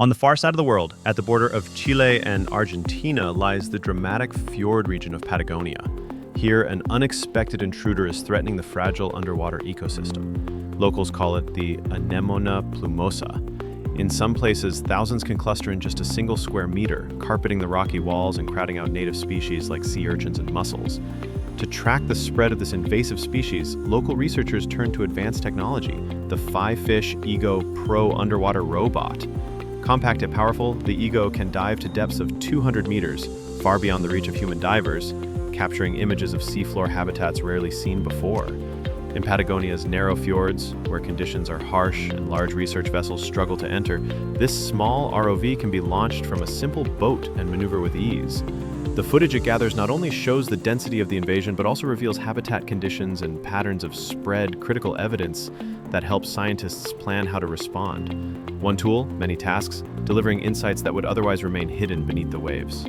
On the far side of the world, at the border of Chile and Argentina, lies the dramatic fjord region of Patagonia. Here, an unexpected intruder is threatening the fragile underwater ecosystem. Locals call it the anémona plumosa. In some places, thousands can cluster in just a single square meter, carpeting the rocky walls and crowding out native species like sea urchins and mussels. To track the spread of this invasive species, local researchers turned to advanced technology, the FIFISH E-GO Pro underwater robot. Compact yet powerful, the E-GO can dive to depths of 200 meters, far beyond the reach of human divers, capturing images of seafloor habitats rarely seen before. In Patagonia's narrow fjords, where conditions are harsh and large research vessels struggle to enter, this small ROV can be launched from a simple boat and maneuver with ease. The footage it gathers not only shows the density of the invasion, but also reveals habitat conditions and patterns of spread, critical evidence that help scientists plan how to respond. One tool, many tasks, delivering insights that would otherwise remain hidden beneath the waves.